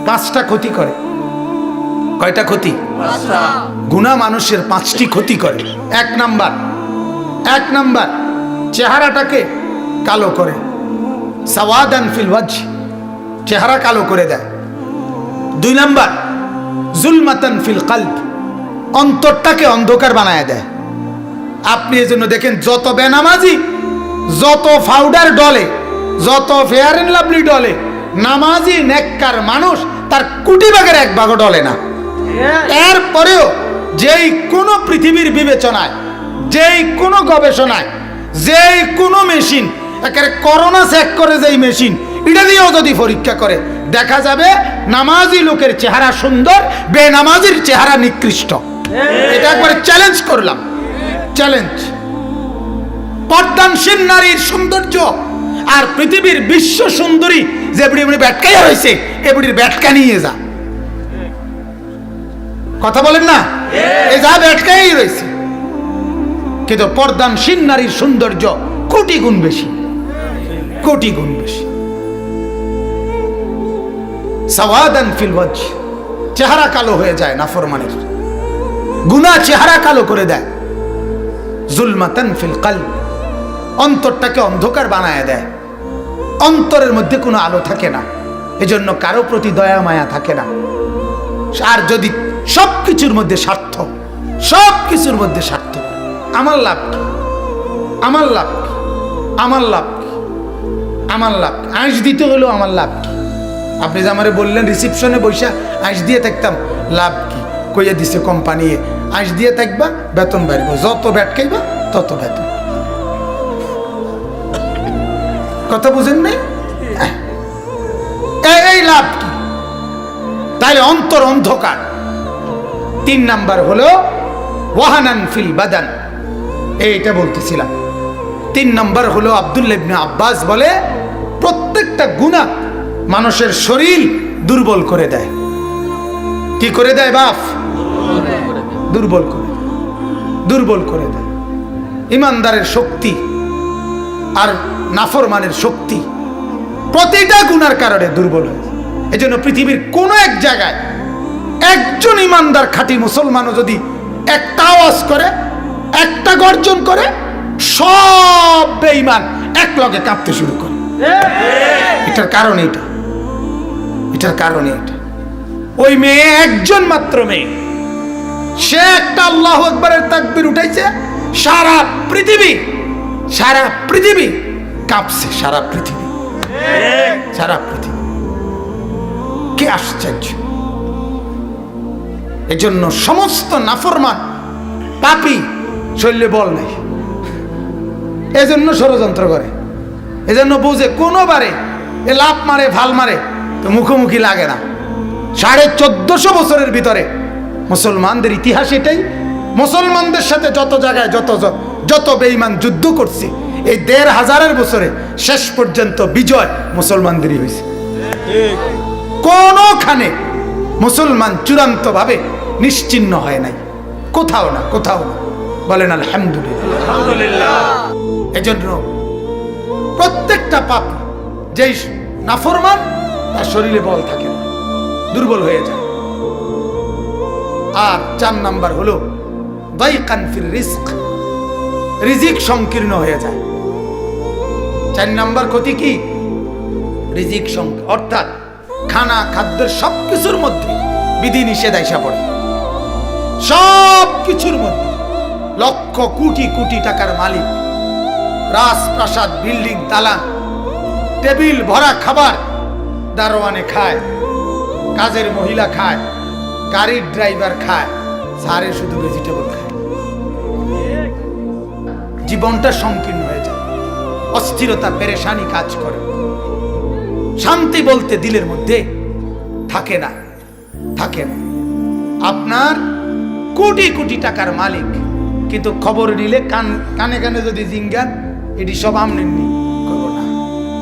5টা ক্ষতি করে। কয়টা ক্ষতি? গুনাহ মানুষের 5টি ক্ষতি করে। এক নাম্বার চেহারাটাকে কালো করে, সাওয়াদান ফিল ওয়াজহ, চেহারা কালো করে দেয়। 2 নাম্বার জুলমাতান ফিল কলব, অন্তরটাকে অন্ধকার বানায় দেয়। আপনি এজন্য দেখেন যত বেনামাজি, যত পাউডার ডলে, যত ফেয়ার এন্ড লাভলি ডলে, নামাজি নেককার মানুষ তার কোটি ভাগের 1 ভাগও ডলে না। এরপরেও যেই কোনো পৃথিবীর বিবেচনায়, যেই কোনো গবেষণায়, যেই কোনো মেশিন, একেবারে করোনা চেক করে যেই মেশিন, এটা দিয়েও যদি পরীক্ষা করে দেখা যাবে নামাজি লোকের চেহারা সুন্দর, বেনামাজির চেহারা নিকৃষ্ট। এটা একবারে চ্যালেঞ্জ করলাম, চ্যালেঞ্জ। পর্দানশীল নারীর সৌন্দর্য আর পৃথিবীর বিশ্ব সুন্দরী যে বুড়ি বুড়ি ব্যাটকাইয়া রয়েছে, এ বুড়ির ব্যাটকা নিয়ে যা, কথা বলেন না, এ যা ব্যাটকাই রয়েছে। কিন্তু পর্দানশীল নারীর সৌন্দর্য কোটি গুণ বেশি, কোটি গুণ বেশি। সাওয়াদান ফিল ওয়াজহ, চেহারা কালো হয়ে যায় নাফরমানের, গুনাহ চেহারা কালো করে দেয়। জুলমাতান ফিল কলব, অন্তরটাকে অন্ধকার বানায় দেয়। অন্তরের মধ্যে কোনো আলো থাকে না, এজন্য কারো প্রতি দয়া মায়া থাকে না। আর যদি সবকিছুর মধ্যে স্বার্থ, সবকিছুর মধ্যে স্বার্থ, আমার লাভ কি, আমার লাভ কি, আমার লাভ কি, আমার লাভ কি, আঁশ দিতে হলো আমার লাভ কি। আপনি যে আমারে বললেন রিসিপশনে বৈশা আঁশ দিয়ে থাকতাম, লাভ কি? কইয়া দিছে কোম্পানি, আঁশ দিয়ে থাকবা বেতন বাড়ব, যত ব্যাটকাইবা তত বেতন। কথা বুঝেন নাই? এই লাভ কি? তাহলে অন্তর অন্ধকার। 3 নাম্বার হলো ওয়াহানান ফিল বাদান, এইটা বলতেছিলাম। 3 নাম্বার হলো আব্দুল্লাহ ইবনে আব্বাস বলে প্রত্যেকটা গুনাহ মানুষের শরীর দুর্বল করে দেয়। কি করে দেয় বাপ? দুর্বল করে দেয়, দুর্বল করে দেয়। ইমানদারের শক্তি আর নাফরমানের শক্তি প্রতিটা গুনার কারণে দুর্বল হয়। এজন্য পৃথিবীর কোনো এক জায়গায় একজন ইমানদার খাঁটি মুসলমানও যদি একটা আওয়াজ করে, একটা গর্জন করে, সব বেঈমান এক লগে কাঁপতে শুরু করে। এটার কারণ এটা, এটার কারণ এটা। ওই মেয়ে একজন মাত্র মেয়ে, সে একটা আল্লাহু আকবারের তাকবীর উঠাইছে, সারা পৃথিবী, সারা পৃথিবী কাঁপছে, সারা পৃথিবী, সারা পৃথিবী। কি আশ্চর্য! এজন্য সমস্ত নাফরমান পাপী শরীরে বল নাই, এজন্য ষড়যন্ত্র করে, এজন্য বুঝে কোনোবারে এ লাভ মারে ভাল মারে তো মুখোমুখি লাগে না। 1450 বছরের ভিতরে মুসলমানদের ইতিহাস এটাই। মুসলমানদের সাথে যত জায়গায় যত বেঈমান যুদ্ধ করছে, এই 1500 বছরে শেষ পর্যন্ত বিজয় মুসলমানদেরই হয়েছে। কোনোখানে মুসলমান চূড়ান্ত ভাবে নিশ্চিহ্ন হয় নাই, কোথাও না, কোথাও না। বলেন আলহামদুলিল্লাহ। এজন্য প্রত্যেকটা পাপ, যেই নাফরমান তার শরীরে বল থাকে না, দুর্বল হয়ে যায়। আর 4 নাম্বার হলো দাইকান ফির রিজক, রিজিক সংকীর্ণ হয়ে যায়। 4 নাম্বার ক্ষতি কি? রিজিক সংকীর্ণ, অর্থাৎ খানা খাদ্যের সবকিছুর মধ্যে বিধি নিষেধ আইসা পড়ে। সবকিছুর মধ্যে লক্ষ কোটি কোটি টাকার মালিক, রাজপ্রাসাদ, বিল্ডিং, দালান, টেবিল ভরা খাবার দারোয়ানে খায়, কাজের মহিলা খায়, গাড়ির ড্রাইভার খায়, সারে শুধু ভেজিটেবল খায়। জীবনটা সংকীর্ণ হয়ে যায়, অস্থিরতা, পেরেশানি কাজ করে, শান্তি বলতে দিলের মধ্যে থাকে না, থাকে না। আপনার কোটি কোটি টাকার মালিক, কিন্তু খবর নিলে কানে কানে যদি জিঙ্গান, এটি সব আমনি করবো না,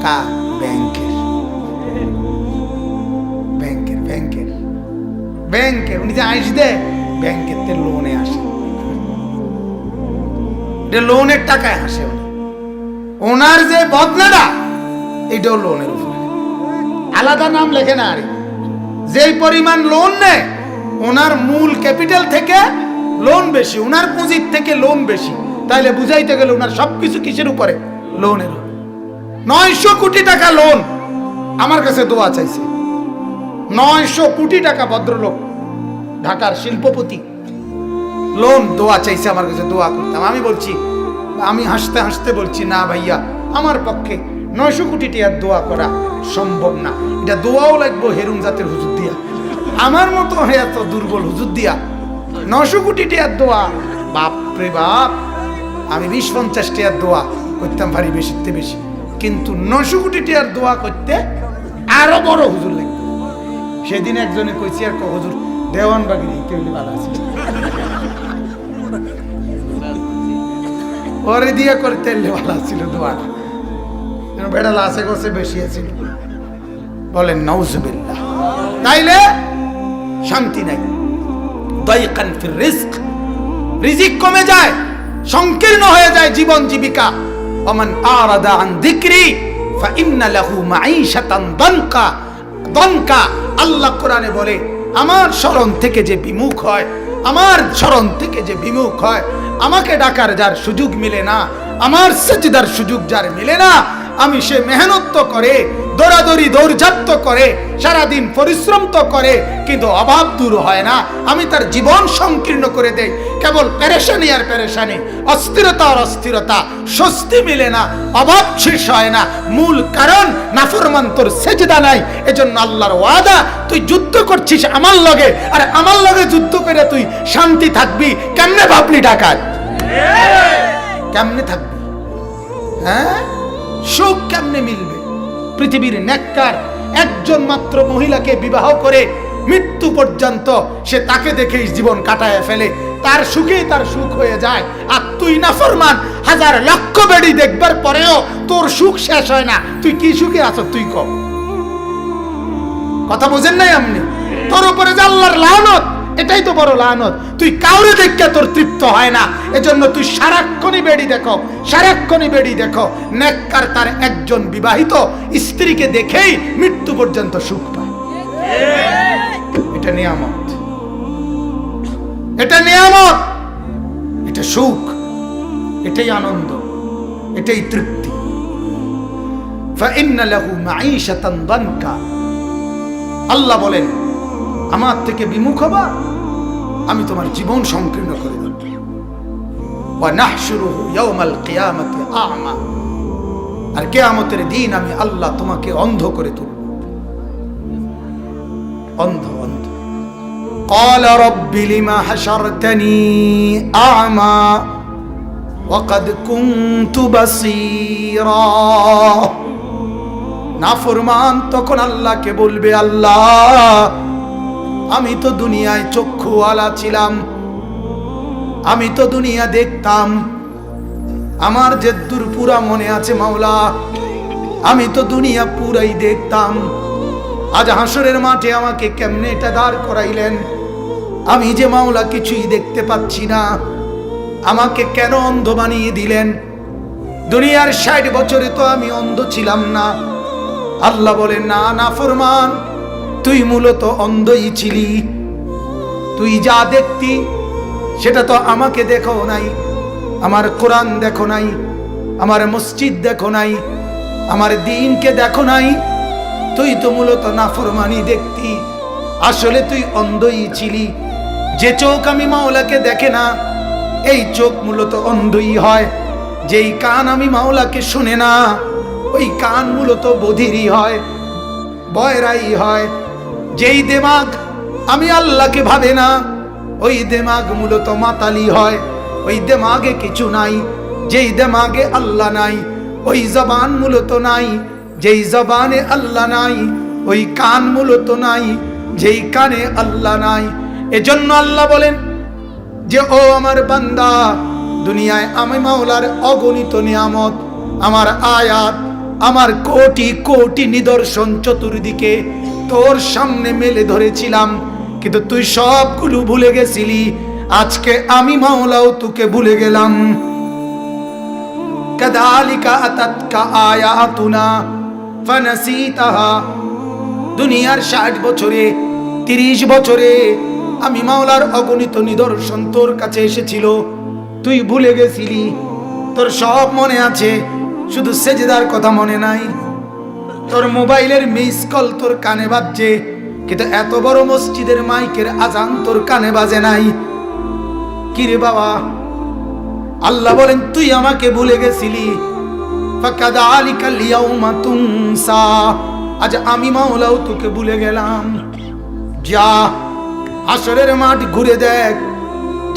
কা ব্যাংকের ব্যাংকের ব্যাংকের ব্যাংকের উনি যে আইস দেয়, ব্যাংকের তে লোনে আসে, লোনের টাকায় আসে। ওনার যে বদনাটা, এটাও লোনের উপরে, আলাদা নাম লেখে না। আরে যেই পরিমাণ লোন নেয় ওনার মূল ক্যাপিটাল থেকে লোন বেশি, ওনার পুঁজির থেকে লোন বেশি। তাইলে বুঝাইতে গেলে ওনার সবকিছু কিসের উপরে? লোনের। 900 কোটি টাকা লোন, আমার কাছে দোয়া চাইছে। 900 কোটি টাকা ভদ্রলোক, ঢাকার শিল্পপতি, লোন দোয়া চাইছে আমার কাছে, দোয়া করতাম। আমি বলছি, আমি হাসতে হাসতে বলছি, না ভাইয়া, আমার পক্ষে 900 কোটি টাকার দোয়া করা সম্ভব না। এটা দোয়াও লাগবো হেরুম জাতের হুজুর দিয়া, আমার মতো এত দুর্বল হুজুর দিয়া 900 কোটি টাকার দোয়া, বাপরে বাপ। আমি 20-50 টাকার দোয়া করতাম ভারী বেশিতে বেশি, কিন্তু 900 কোটি টাকার দোয়া করতে আরো বড় হুজুর লাগবে। সেদিন একজনে কইছি, আর হুজুর দেওয়ানবাগি দিতে হইলে ভালো আছে, ওরে দিয়ে করতে হইলে ভালো ছিল দোয়াটা, বেড়া লাসে গোসে বেশি আছিল। বলেন নাউজুবিল্লাহ। তাইলে শান্তি নাই, দাইকান ফির রিজক, রিজিক কমে যায়, সংকীর্ণ হয়ে যায় জীবন জীবিকা। ওমান আরাদা আন যিকরি ফাইন্না লাহু মাঈশাতান দানকা, দনকা। আল্লাহ কোরআনে বলে, আমার স্মরণ থেকে যে বিমুখ হয়, আমার স্মরণ থেকে যে বিমুখ হয়, আমাকে ডাকার যার সুযোগ মিলে না, আমার সিজদার সুযোগ যার মিলে না, আমি সে মেহনত তো করে, দৌড়াদৌড়ি দৌড়ঝাপ্ত করে, সারাদিন পরিশ্রম তো করে, কিন্তু অভাব দূর হয় না। আমি তার জীবন সংকীর্ণ করে দেই। কেবল পেরেশানি আর পেরেশানি, অস্থিরতা আর অস্থিরতা, স্বস্তি মিলে না, অভাব শেষ হয় না। মূল কারণ নাফরমান তোর সেজদা নাই। এজন্য আল্লাহর ওয়াদা, তুই যুদ্ধ করছিস আমার লগে, আর আমার লগে যুদ্ধ করে তুই শান্তি থাকবি কেমনে? ভাবলি ডাকাত কেমনে থাকবি? হ্যাঁ, সুখ কেমনে মিলবে? পৃথিবীর নেককার একজন মাত্র মহিলাকে বিবাহ করে মৃত্যু পর্যন্ত সে তাকে দেখেই জীবন কাটায় ফেলে, তার সুখেই তার সুখ হয়ে যায়। আর তুই নাফরমান, হাজার লক্ষ বেড়ি দেখবার পরেও তোর সুখ শেষ হয় না। তুই কি সুখে আছো? তুই কও, কথা বোঝেন নাই আপনি? তোর উপরে যে আল্লাহর লানত, এটাই তো বড় লানত। তুই কাউরে দেখে তোর তৃপ্ত হয় না, এজন্য তুই সারাক্ষণই বেড়ি দেখো, সারাক্ষণই বেড়ি দেখো। নেককার তার একজন বিবাহিত স্ত্রীকে দেখেই মৃত্যু পর্যন্ত সুখ পায়। এটা নিয়ামত, এটা নিয়ামত, এটা সুখ, এটাই আনন্দ, এটাই তৃপ্তি। ফাইন্না লাহু মাঈশাতান দানকা। আল্লাহ বলেন, আমার থেকে বিমুখ হবা, আমি তোমার জীবন সংকীর্ণ করে দেব। ওয়া নাহশুরুহু ইয়াওমাল কিয়ামাতি আ'মা। আর কিয়ামতের দিন আমি আল্লাহ তোমাকে অন্ধ করে তুলব, অন্ধ অন্ধ। ক্বালা রাব্বি লিমা হাশারতানি আ'মা ওয়া ক্বাদ কুনতু বাসীরা। নাফরমান তখন আল্লাহকে বলবে, আল্লাহ, আমি তো দুনিয়ায় চক্ষুওয়ালা ছিলাম, আমি তো দুনিয়া দেখতাম, আমার যেদ্দুর পুরা মনে আছে মাওলা, আমি তো দুনিয়া পুরাই দেখতাম। আজ হাসরের মাঠে আমাকে কেমনে এটা দাঁড় করাইলেন? আমি যে মাওলা কিছুই দেখতে পাচ্ছি না, আমাকে কেন অন্ধ বানিয়ে দিলেন? দুনিয়ার 60 বছরে তো আমি অন্ধ ছিলাম না। আল্লাহ বলেন, না নাফরমান, তুই মূলত অন্ধই ছিলি। তুই যা দেখতি সেটা তো আমাকে দেখো নাই, আমার কোরআন দেখো নাই, আমার মসজিদ দেখো নাই, আমার দ্বীনকে দেখো নাই। তুই তো মূলত নাফরমানি দেখতি। আসলে তুই অন্ধই ছিলি। যে চোখ আমি মাওলাকে দেখে না, এই চোখ মূলত অন্ধই হয়। যেই কান আমি মাওলাকে শুনে না, ওই কান মূলত বধিরই হয়, বয়রাই হয়। যেই দিমাগ আমি আল্লাহকে ভাবে না, ওই দিমাগ মূলত মাতালি হয়, ওই দিমাগে কিছু নাই। যেই দিমাগে আল্লাহ নাই, ওই জবান মূলত নাই। যেই জবানে আল্লাহ নাই, ওই কান মূলত নাই। যেই কানে আল্লাহ নাই, এজন্য আল্লাহ বলেন যে, ও আমার বান্দা, দুনিয়ায় আমি মাওলার অগণিত নিয়ামত, আমার আয়াত, আমার কোটি কোটি নিদর্শন চতুর্দিকে তোর সামনে মেলে ধরেছিলাম, কিন্তু তুই সবগুলো ভুলে গেছিলি। আজকে আমি মাওলাও তোকে ভুলে গেলাম। কাযালিকা আতাতকা আয়াতুনা ফানাসিতাহা। দুনিয়ার 60 বছরে 30 বছরে আমি মাওলার অগণিত নিদর্শন তোর কাছে এসেছিল, তুই ভুলে গেছিলি। তোর সব মনে আছে, শুধু সেজদার কথা মনে নাই। তোর মোবাইলের মিস কল তোর কানে বাজছে, কিন্তু এত বড় মসজিদের মাইকের আজান তোর কানে বাজে নাই। কিরে বাবা, আল্লাহ বলেন তুই আমাকে ভুলে গেছিলি। ফাকাযালিকাল ইয়াউমা তুনসা, আজ আমি মাওলাও তোকে ভুলে গেলাম। যা হাসরের মাঠ ঘুরে দেখ,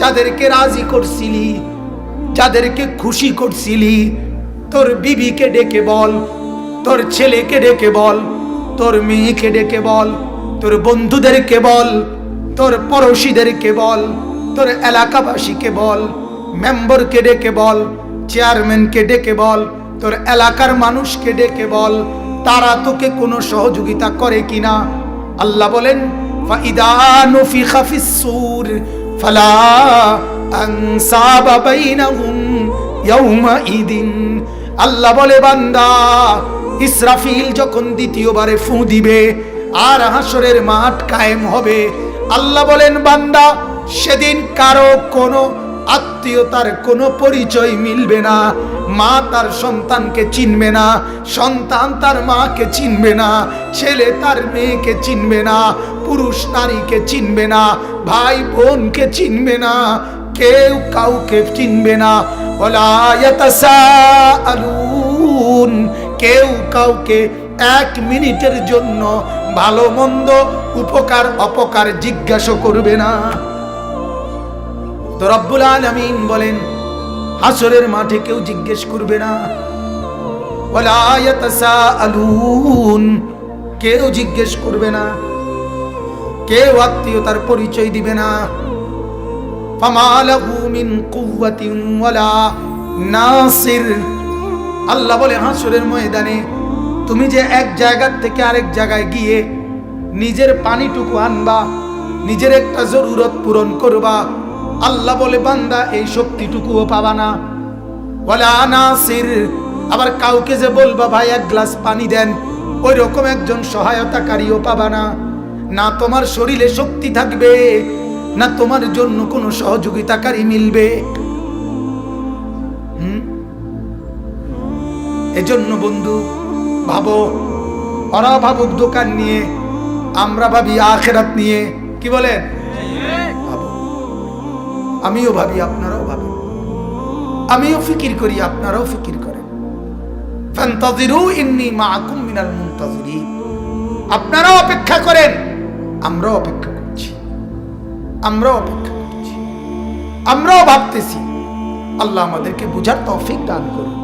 যাদেরকে রাজি করছিলি, যাদেরকে খুশি করছিলি, তোর বিবিকে ডেকে বল, তোর ছেলেকে ডেকে বল, তোর মেয়েকে ডেকে বল, তোর বন্ধুদেরকে বল, তোর পড়োশীদেরকে বল, তোর এলাকাবাসীকে বল, মেম্বারকে ডেকে বল, চেয়ারম্যানকে ডেকে বল, তোর এলাকার মানুষকে ডেকে বল, তারা তোকে কোনো সহযোগিতা করে কিনা। আল্লাহ বলেন ফাইদা নুফিখা ফিস-সূর ফালা আনসাবা বাইনাহুম ইয়াউমাইদিন। আল্লাহ বলে বান্দা, ইসরাফিল যখন দ্বিতীয়বারে ফু দিবে আর হাসরের মাঠ কায়েম হবে, আল্লাহ বলেন বান্দা, সেদিন কারো কোনো আত্মীয়তার কোনো পরিচয় মিলবে না। মা তার সন্তানকে চিনবে না, সন্তান তার মাকে চিনবে না, ছেলে তার মেয়েকে চিনবে না, পুরুষ নারীকে চিনবে না, ভাই বোনকে চিনবে না, কেউ কাউকে চিনবে না। ওয়ালা ইয়াতাসাআলুন, কেউ কাউকে 1 মিনিটের জন্য ভালো মন্দ উপকার অপকার জিজ্ঞাসা করবে না। তো রব্বুল আলামিন বলেন হাসরের মাঠে কেউ জিজ্ঞেস করবে না। ওয়ালা ইয়াতাসাআলুন, কেউ জিজ্ঞেস করবে না, কেউ আত্মীয়তার পরিচয় দিবে না। ফামা লাহু মিন কুওয়াতিন ওয়ালা নাসির। আল্লাহ বলে হাসরের ময়দানে তুমি যে এক জায়গা থেকে আরেক জায়গায় গিয়ে নিজের পানিটুকু আনবা, নিজের একটা জরুরত পূরণ করবা, আল্লাহ বলে বান্দা এই শক্তিটুকুও পাবা না। ওয়ালা নাসির, আবার কাউকে যে বলবা ভাই 1 গ্লাস পানি দেন, ওই রকম একজন সহায়তাকারীও পাবা না। না তোমার শরীরে শক্তি থাকবে, না তোমার জন্য কোনো সহযোগিতাকারী মিলবে। এজন্য বন্ধু ভাবো, ওরা ভাবুক দোকান নিয়ে, আমরা ভাবি আখিরাত নিয়ে। কি বলেন? ভাবো, আমিও ভাবি, আপনারাও ভাবেন, আমিও ফিকির করি, আপনারাও ফিকির করেন। ফান্তাযিরু ইন্নী মাআকুম মিনাল মুনতাযিরিন। আপনারাও অপেক্ষা করেন, আমরাও অপেক্ষা করছি, আমরাও অপেক্ষা করছি, আমরাও ভাবতেছি। আল্লাহ আমাদেরকে বুঝার তৌফিক দান করুন।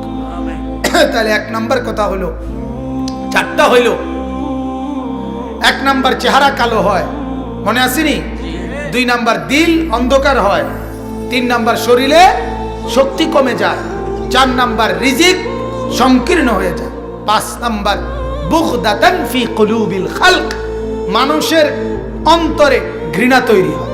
তাহলে 1 নাম্বার কথা হলো, 4টা হইল। 1 নাম্বার চেহারা কালো হয়, মনে আসেনি? 2 নাম্বার দিল অন্ধকার হয়, 3 নাম্বার শরীরে শক্তি কমে যায়, 4 নাম্বার রিজিক সংকীর্ণ হয়ে যায়, 5 নাম্বার বুগদাতান ফি কুলুবিল খালক, মানুষের অন্তরে ঘৃণা তৈরি হয়।